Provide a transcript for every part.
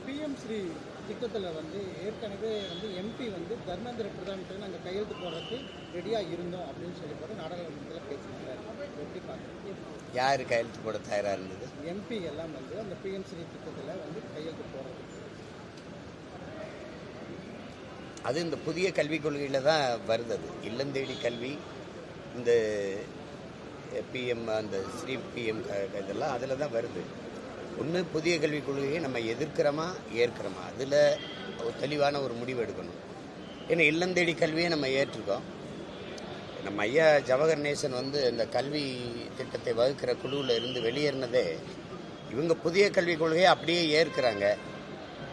PM Sri திட்டத்தில் ஏற்கனவே MP Dharmendra Pradhan நாங்கள் கையெழுத்து போடுறதுக்கு ரெடியாக இருந்தோம் அப்படின்னு சொல்லி போட்டு நாடாளுமன்றத்தில் பேசினாங்க. எப்படி பார்க்குறீங்க? யார் கையெழுத்து போட தயாராக இருந்தது? எம்பி எல்லாம் அந்த பிஎம் ஸ்ரீ திட்டத்தில் கையெழுத்து போடுறது. அது இந்த புதிய கல்விக் கொள்கையில் தான் வருது. அது இல்லந்தேடி கல்வி, இந்த பிஎம், அந்த ஸ்ரீ பிஎம் இதெல்லாம் அதில் தான் வருது. ஒன்று, புதிய கல்விக் கொள்கையை நம்ம எதிர்க்கிறோமா ஏற்கிறோமா, அதில் ஒரு தெளிவான ஒரு முடிவு எடுக்கணும். ஏன்னா இல்லந்தேடி கல்வியை நம்ம ஏற்றிருக்கோம். நம்ம ஐயா ஜவஹர் நேசன் இந்த கல்வி திட்டத்தை வகுக்கிற குழுவில் இருந்து வெளியேறினதே இவங்க புதிய கல்விக் கொள்கையை அப்படியே ஏற்கிறாங்க.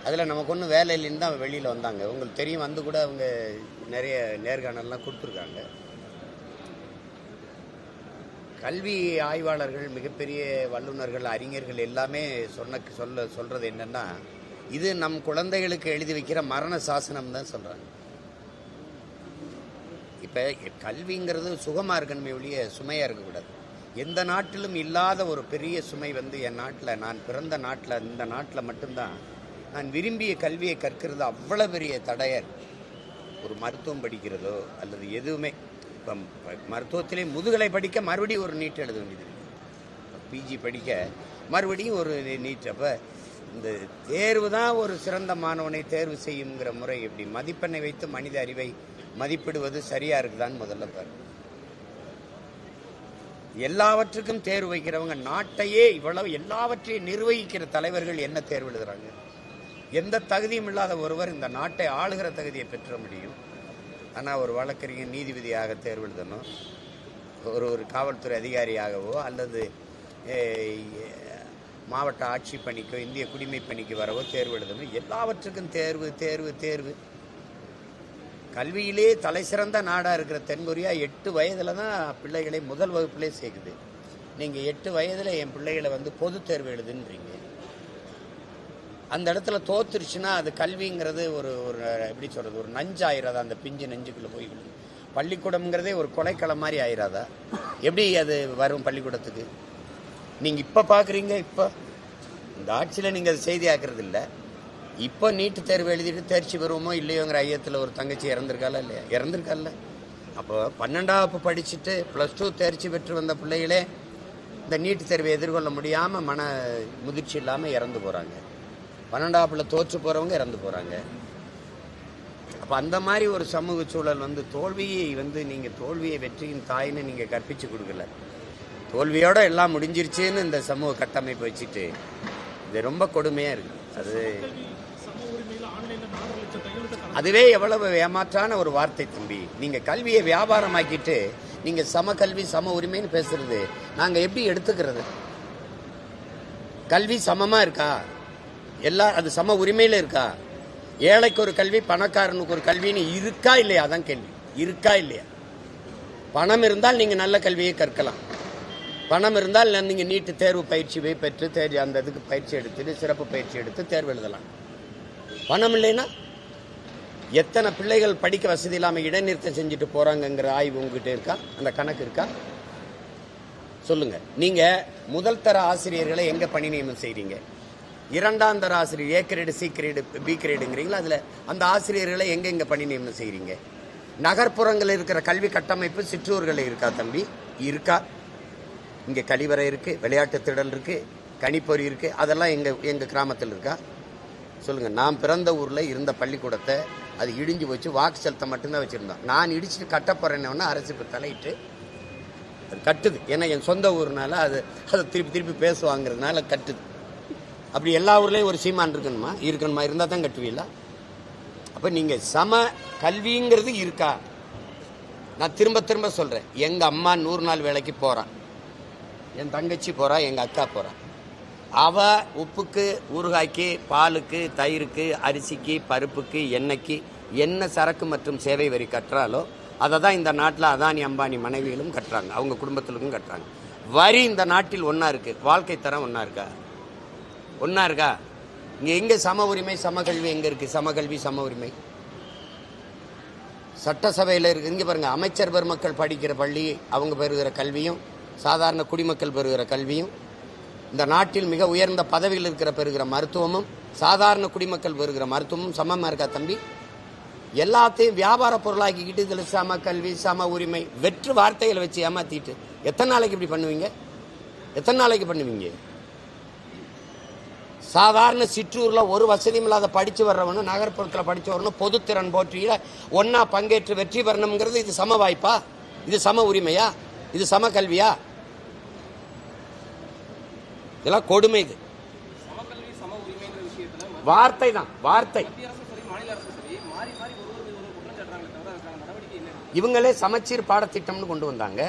அதில் நமக்கு ஒன்றும் வேலை இல்லைன்னு தான் வெளியில் வந்தாங்க. உங்களுக்கு தெரியும், கூட அவங்க நிறைய நேர்காணல்லாம் கொடுத்துருக்காங்க. கல்வி ஆய்வாளர்கள், மிகப்பெரிய வல்லுநர்கள், அறிஞர்கள் எல்லாமே சொல்கிறது என்னென்னா, இது நம் குழந்தைகளுக்கு எழுதி வைக்கிற மரண சாசனம் தான் சொல்கிறாங்க. இப்போ கல்விங்கிறது சுகமாக இருக்கணுமே ஒழிய சுமையாக இருக்கக்கூடாது. எந்த நாட்டிலும் இல்லாத ஒரு பெரிய சுமை என் நாட்டில், நான் பிறந்த நாட்டில், இந்த நாட்டில் மட்டும்தான் நான் விரும்பிய கல்வியை கற்கிறது அவ்வளோ பெரிய தடையர். ஒரு மருத்துவம் படிக்கிறதோ அல்லது எதுவுமே, இப்போ மருத்துவத்திலே முதுகலை படிக்க மறுபடியும் ஒரு நீட் எழுத வேண்டியது இருக்குது. பிஜி படிக்க மறுபடியும் ஒரு நீட். அப்போ இந்த தேர்வு தான் ஒரு சிறந்த மாணவனை தேர்வு செய்யுங்கிற முறை எப்படி? மதிப்பெண்ணை வைத்து மனித அறிவை மதிப்பிடுவது சரியா இருக்குதான்னு முதல்ல பாரு. எல்லாவற்றுக்கும் தேர்வு வைக்கிறவங்க, நாட்டையே இவ்வளவு எல்லாவற்றையும் நிர்வகிக்கிற தலைவர்கள் என்ன தேர்வு எழுதுறாங்க? எந்த தகுதியும் இல்லாத ஒருவர் இந்த நாட்டை ஆளுகிற தகுதியை பெற்ற முடியும். ஆனால் ஒரு வழக்கறிஞர் நீதிபதியாக தேர்வு எழுதணும், ஒரு காவல்துறை அதிகாரியாகவோ அல்லது மாவட்ட ஆட்சி பணிக்கோ இந்திய குடிமை பணிக்கு வரவோ தேர்வு எழுதணும். எல்லாவற்றுக்கும் தேர்வு தேர்வு தேர்வு. கல்வியிலே தலை சிறந்த நாடாக இருக்கிற தென்கொரியா 8 வயதில் தான் பிள்ளைகளை முதல் வகுப்பிலே சேர்க்குது. நீங்கள் 8 வயதில் என் பிள்ளைகளை பொது தேர்வு எழுதுன்றீங்க. அந்த இடத்துல தோத்துருச்சுன்னா அது கல்விங்கிறது ஒரு எப்படி சொல்கிறது, ஒரு நஞ்சு ஆயிராதா? அந்த பிஞ்சு நெஞ்சுக்குள்ளே போய் பள்ளிக்கூடம்ங்கிறதே ஒரு கொலைக்களம் மாதிரி ஆயிராதா? எப்படி அது வரும் பள்ளிக்கூடத்துக்கு? நீங்கள் இப்போ பார்க்குறீங்க, இப்போ இந்த ஆட்சியில் நீங்கள் அது செய்தியாக்குறது இல்லை. இப்போ நீட்டு தேர்வு எழுதிட்டு தேர்ச்சி பெறுவோமோ இல்லையோங்கிற ஐயத்தில் ஒரு தங்கச்சி இறந்துருக்கால இல்லையா? இறந்துருக்கால. அப்போ 12ஆம் படிச்சுட்டு +2 தேர்ச்சி பெற்று வந்த பிள்ளைகளே இந்த நீட்டு தேர்வை எதிர்கொள்ள முடியாமல் மன முதிர்ச்சி இல்லாமல் இறந்து போகிறாங்க. 12ஆம் தோற்று போகிறவங்க இறந்து போகிறாங்க. அப்போ அந்த மாதிரி ஒரு சமூக சூழல் தோல்வியை நீங்கள் தோல்வியை வெற்றியின் தாயின்னு நீங்கள் கற்பிச்சு கொடுக்கல. தோல்வியோட எல்லாம் முடிஞ்சிருச்சுன்னு இந்த சமூக கட்டமைப்பு வச்சுட்டு இது ரொம்ப கொடுமையாக இருக்குது. அதுவே எவ்வளவு ஏமாற்றான ஒரு வார்த்தை தம்பி. நீங்கள் கல்வியை வியாபாரமாக்கிட்டு நீங்கள் சம கல்வி சம உரிமைன்னு பேசுறது நாங்கள் எப்படி எடுத்துக்கிறது? கல்வி சமமாக இருக்கா? அது சம உரிமையில் இருக்கா? ஏழைக்கு ஒரு கல்வி, பணக்காரனுக்கு ஒரு கல்வின்னு இருக்கா இல்லையா? அதான் கேள்வி. இருக்கா இல்லையா? பணம் இருந்தால் நீங்கள் நல்ல கல்வியை கற்கலாம். பணம் இருந்தால் நீங்கள் நீட்டு தேர்வு பயிற்சி பெற்று அந்த இதுக்கு பயிற்சி எடுத்துட்டு சிறப்பு பயிற்சி எடுத்து தேர்வு எழுதலாம். பணம் இல்லைன்னா எத்தனை பிள்ளைகள் படிக்க வசதி இல்லாமல் இடைநிறுத்தம் செஞ்சுட்டு போகிறாங்கங்கிற ஆய்வு உங்ககிட்ட இருக்கா? அந்த கணக்கு இருக்கா? சொல்லுங்க. நீங்கள் முதல் தர ஆசிரியர்களை எங்கே பணி நியமனம் செய்கிறீங்க? 2ஆம் தர ஆசிரியர் A grade C grade B கிரேடுங்கிறீங்களா? அதில் அந்த ஆசிரியர்களை எங்கே பணி நியமனம் செய்கிறீங்க? நகர்ப்புறங்களில் இருக்கிற கல்வி கட்டமைப்பு சிற்றூர்களில் இருக்கா தம்பி? இருக்கா? இங்கே கழிவறை இருக்குது, விளையாட்டு திடல் இருக்குது, கணிப்பொறி இருக்குது. அதெல்லாம் எங்கள் கிராமத்தில் இருக்கா? சொல்லுங்கள். நான் பிறந்த ஊரில் இருந்த பள்ளிக்கூடத்தை அது இடிஞ்சு வச்சு வாக்கு செலுத்த மட்டும்தான் வச்சுருந்தோம். நான் இடிச்சுட்டு கட்டப்போறேன்னா அரசு இப்போ தலையிட்டு அது கட்டுது. ஏன்னா என் சொந்த ஊர்னால அதை திருப்பி பேசுவாங்கிறதுனால கட்டுது. அப்படி எல்லா ஊர்லேயும் ஒரு சீமான் இருக்கணுமா? இருந்தால் தான் கட்டுவீங்களா? அப்போ நீங்கள் சம கல்விங்கிறது இருக்கா? நான் திரும்ப சொல்கிறேன். எங்கள் அம்மா 100 நாள் வேலைக்கு போகிறான், என் தங்கச்சி போகிறா, எங்கள் அக்கா போகிறா. அவள் உப்புக்கு, ஊறுகாய்க்கு, பாலுக்கு, தயிருக்கு, அரிசிக்கு, பருப்புக்கு, எண்ணெய்க்கு என்ன சரக்கு மற்றும் சேவை வரி கட்டுறாலோ அதை தான் இந்த நாட்டில் அதானி அம்பானி மனைவிகளும் கட்டுறாங்க, அவங்க குடும்பத்திலும் கட்டுறாங்க. வரி இந்த நாட்டில் ஒன்றா இருக்குது, வாழ்க்கை தரம் ஒன்றா இருக்கா? இங்கே எங்கே சம உரிமை சம கல்வி எங்கே இருக்குது? சம கல்வி சம உரிமை சட்டசபையில் இருக்குது. இங்கே பாருங்கள், அமைச்சர் பெருமக்கள் படிக்கிற பள்ளி அவங்க பெறுகிற கல்வியும் சாதாரண குடிமக்கள் பெறுகிற கல்வியும் இந்த நாட்டில் மிக உயர்ந்த பதவியில் பெறுகிற மருத்துவமும் சாதாரண குடிமக்கள் பெறுகிற மருத்துவமும் சமமா இருக்கா தம்பி? எல்லாத்தையும் வியாபார பொருளாக்கிக்கிட்டு இதில் சம கல்வி சம உரிமை வெற்று வார்த்தைகளை வச்சு ஏமாத்திட்டு எத்தனை நாளைக்கு இப்படி பண்ணுவீங்க? எத்தனை நாளைக்கு பண்ணுவீங்க? சாதாரண சிற்றூர்ல ஒரு வசதியும் இல்லாத படிச்சு வர்றவனும் நகர்ப்புறத்தில் படிச்சு வரணும் பொதுத்திறன் போற்றியில ஒன்னா பங்கேற்று வெற்றி பெறணுங்கிறது இது சம வாய்ப்பா? இது சம உரிமையா? இது சம கல்வியா? இதெல்லாம் கொடுமை. இது வார்த்தை தான், வார்த்தை. இவங்களே சமச்சீர் பாடத்திட்டம்னு கொண்டு வந்தாங்க.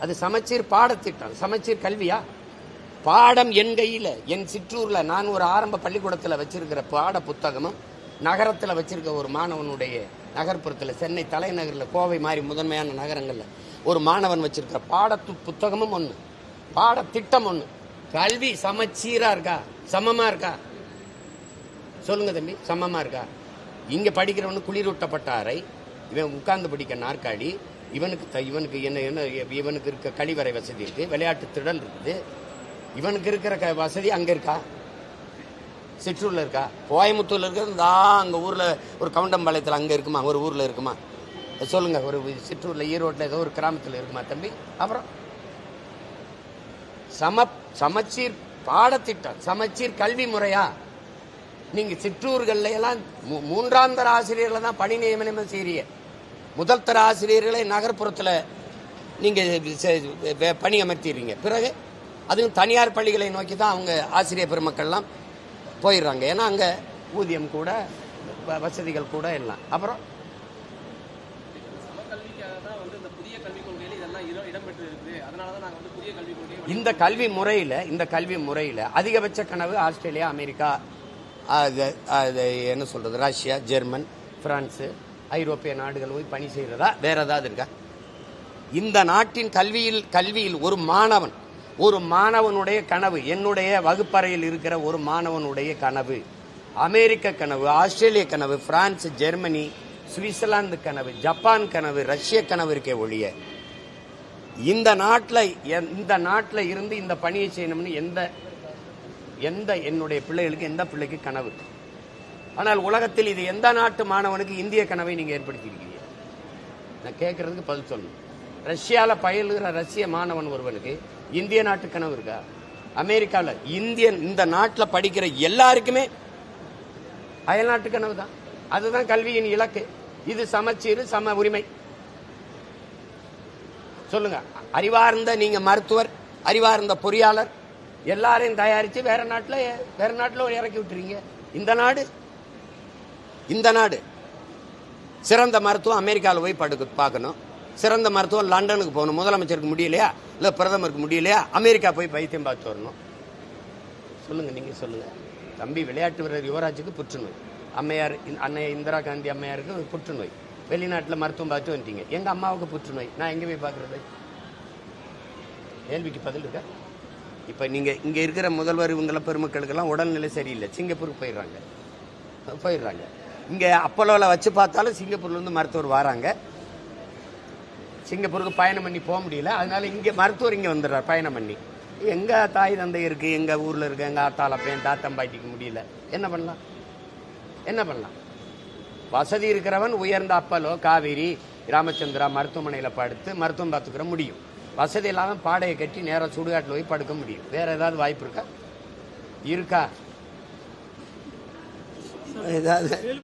அது சமச்சீர் பாடத்திட்டம், சமச்சீர் கல்வியா? பாடம் என் கையில், என் சிற்றூர்ல நான் ஒரு ஆரம்ப பள்ளிக்கூடத்தில் வச்சிருக்கிற பாட புத்தகமும் நகரத்தில் வச்சிருக்க ஒரு மாணவனுடைய நகர்ப்புறத்தில் சென்னை தலைநகரில் கோவை மாதிரி முதன்மையான நகரங்களில் ஒரு மாணவன் வச்சிருக்கிற புத்தகமும் ஒன்று, பாடத்திட்டம் ஒன்று. கல்வி சமச்சீரா இருக்கா? சமமா இருக்கா? சொல்லுங்க தம்பி, சமமா இருக்கா? இங்க படிக்கிறவனு குளிரூட்டப்பட்ட அறை, இவன் உட்கார்ந்து படிக்க நாற்காலி, இவனுக்கு என்ன இவனுக்கு இருக்க கழிவறை வசதி இருக்கு, விளையாட்டு திடல் இருக்குது. இவனுக்கு இருக்கிற வசதி அங்க இருக்கா? சிற்றூர்ல இருக்கா? கோயம்புத்தூர்ல இருக்கிறது அங்க ஊர்ல ஒரு கவுண்டம்பாளையத்தில் அங்க இருக்குமா? ஒரு ஊர்ல இருக்குமா? சொல்லுங்க. ஒரு சிற்றூர்ல ஈரோட்ல ஏதோ ஒரு கிராமத்தில் இருக்குமா தம்பி? அப்புறம் சமச்சீர் பாடத்திட்டம், சமச்சீர் கல்வி முறையா? நீங்க சிற்றூர்கள்ல எல்லாம் மூன்றாம் தர ஆசிரியர்களை தான் பணி நியமனம் செய்றீங்க. முதல் தர ஆசிரியர்களை நகர்ப்புறத்தில் நீங்க பணி அமர்த்திடுறீங்க. பிறகு அதுவும் தனியார் பள்ளிகளை நோக்கி தான் அவங்க ஆசிரியர் பெருமக்கள்லாம் போயிடுறாங்க. ஏன்னா அங்க ஊதியம் கூட வசதிகள் கூட எல்லாம். அப்புறம் இந்த கல்வி முறையில் அதிகபட்ச கனவு ஆஸ்திரேலியா, அமெரிக்கா, என்ன சொல்றது, ரஷ்யா, ஜெர்மன், பிரான்ஸ், ஐரோப்பிய நாடுகள் போய் பணி செய்யறதா? வேற ஏதாவது இருக்கா? இந்த நாட்டின் கல்வியில் ஒரு மாணவனுடைய கனவு, என்னுடைய வகுப்பறையில் இருக்கிற ஒரு மாணவனுடைய கனவு, அமெரிக்க கனவு, ஆஸ்திரேலிய கனவு, பிரான்ஸ், ஜெர்மனி, சுவிட்சர்லாந்து கனவு, ஜப்பான் கனவு, ரஷ்ய கனவு இருக்கே ஒழிய இந்த நாட்டில் இருந்து இந்த பணியை செய்யணும்னு எந்த என்னுடைய பிள்ளைகளுக்கு, எந்த பிள்ளைக்கு கனவு? ஆனால் உலகத்தில் இது எந்த நாட்டு மாணவனுக்கு இந்திய கனவை நீங்க ஏற்படுத்தியிருக்கீங்க? நான் கேட்கறதுக்கு பதில் சொல்லணும். ரஷ்யால பயிலுகிற ரஷ்ய மாணவன் ஒருவனுக்கு இந்திய நாட்டு கனவு இருக்கா? அமெரிக்காவில் இந்த நாட்டில் படிக்கிற எல்லாருக்குமே அயல்நாட்டு கனவு தான். அதுதான் கல்வியின் இலக்கு. இது சமச்சீர், சம உரிமை. சொல்லுங்க. அறிவார்ந்த நீங்க மருத்துவர், அறிவார்ந்த பொறியாளர் எல்லாரையும் தயாரிச்சு வேற நாட்டில் இறக்கி விட்டுறீங்க. இந்த நாடு சிறந்த மருத்துவம் அமெரிக்காவில் போய் பார்க்கணும், சிறந்த மருத்துவம் லண்டனுக்கு போகணும். முதலமைச்சருக்கு முடியலையா, இல்ல பிரதமருக்கு முடியலையா, அமெரிக்கா போய் பைத்தியம் பார்த்து வரணும். சொல்லுங்க, நீங்க சொல்லுங்க. தம்பி, விளையாட்டு வீரர் யுவராஜுக்கு புற்றுநோய், அம்மையார் அன்னை இந்திரா காந்தி அம்மையாருக்கு புற்றுநோய், வெளிநாட்டில் மருத்துவம் பார்த்து வந்துட்டீங்க. எங்க அம்மாவுக்கு புற்றுநோய், நான் எங்க போய் பார்க்கறது? கேள்விக்கு பதில் இருக்கா? இப்ப நீங்க இங்க இருக்கிற முதல்வர் இவங்கள பெருமக்களுக்கெல்லாம் உடல்நிலை சரியில்லை, சிங்கப்பூருக்கு போயிடுறாங்க. இங்க அப்போலோவில் வச்சு பார்த்தாலும் சிங்கப்பூர்ல இருந்து மருத்துவர் வராங்க. சிங்கப்பூருக்கு பயணம் பண்ணி போக முடியல, அதனால இங்க மருத்துவர் இங்க வந்துடுறார் பயணம் பண்ணி. எங்க தாய் தந்தை இருக்கு, எங்க ஊர்ல இருக்கு, எங்க ஆத்தால பையன் தாத்தம்பாட்டிக்கு முடியல, என்ன பண்ணலாம்? வசதி இருக்கிறவன் உயர்ந்த அப்பலோ, காவேரி, ராமச்சந்திரா மருத்துவமனையில் படுத்து மருத்துவம் பார்த்துக்கிற முடியும். வசதி இல்லாமல் பாடையை கட்டி நேரம் சுடுகாட்டில் போய் படுக்க முடியும். வேற ஏதாவது வாய்ப்பு இருக்கா? ஏதாவது